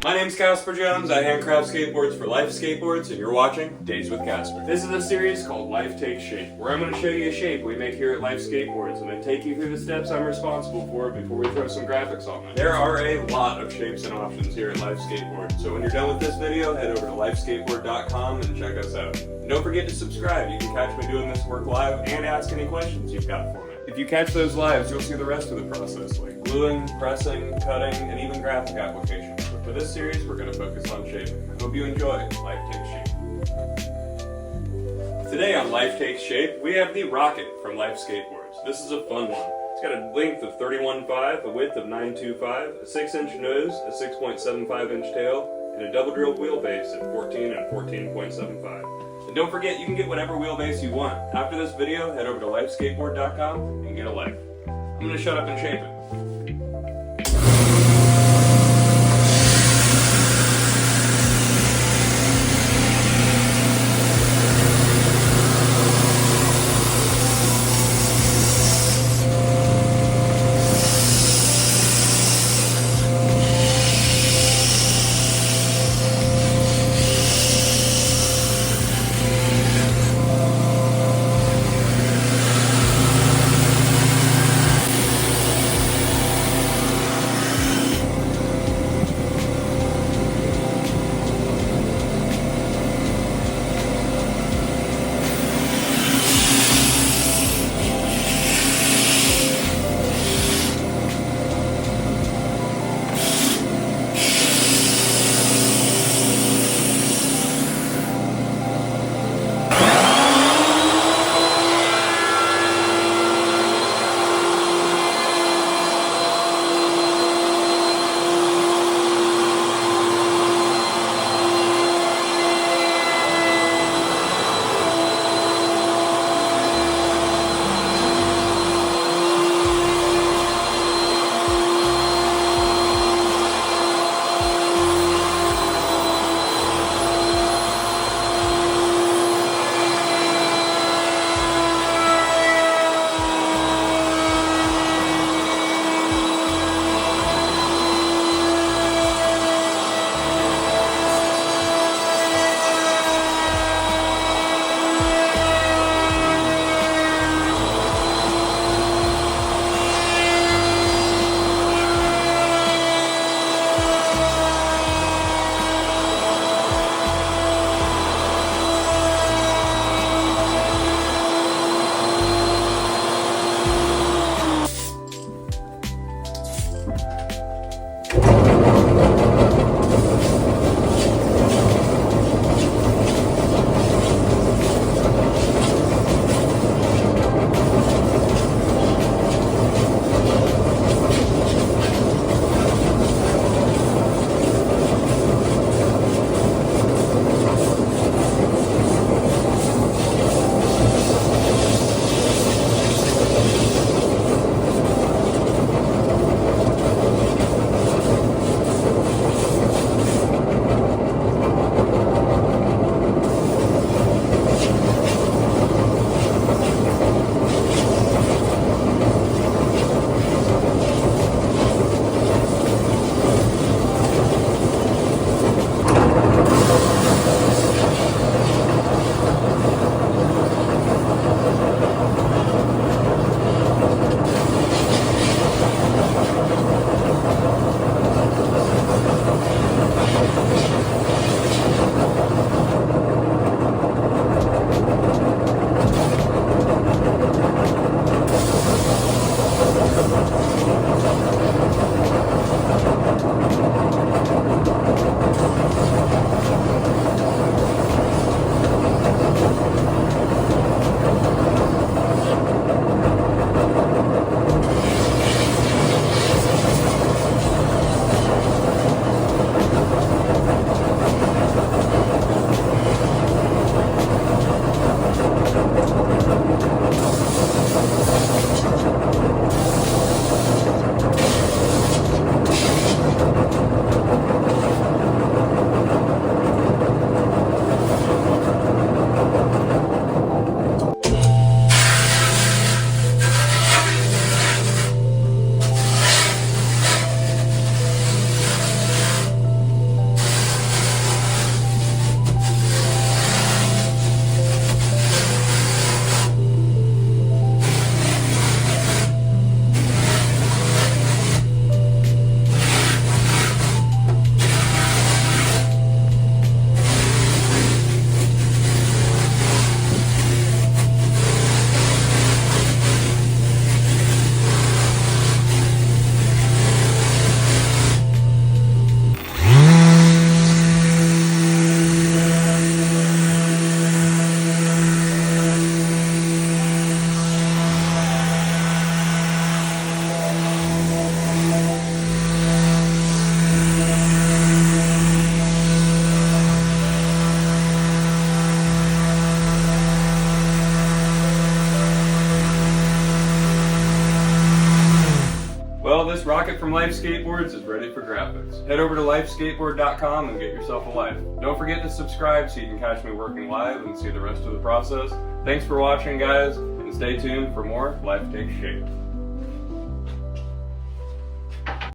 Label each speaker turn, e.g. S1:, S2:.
S1: My name's Casper Jones. I handcraft skateboards for Life Skateboards, and you're watching Days with Casper. This is a series called Life Takes Shape, where I'm going to show you a shape we make here at Life Skateboards, and then take you through the steps I'm responsible for before we throw some graphics on them. There are a lot of shapes and options here at Life Skateboards, so when you're done with this video, head over to lifeskateboard.com and check us out. And don't forget to subscribe. You can catch me doing this work live and ask any questions you've got for me. If you catch those lives, you'll see the rest of the process, like gluing, pressing, cutting, and even graphic applications. But for this series, we're going to focus on shaping. I hope you enjoy Life Takes Shape. Today on Life Takes Shape, we have the Rocket from Life Skateboards. This is a fun one. It's got a length of 31.5, a width of 9.25, a 6-inch nose, a 6.75-inch tail, and a double drilled wheelbase at 14 and 14.75. And don't forget, you can get whatever wheelbase you want. After this video, head over to lifeskateboard.com and get a life. I'm going to shut up and shape it. Well, this rocket from Life Skateboards is ready for graphics. Head over to lifeskateboard.com and get yourself a life. Don't forget to subscribe so you can catch me working live and see the rest of the process. Thanks for watching, guys, and stay tuned for more Life Takes Shape.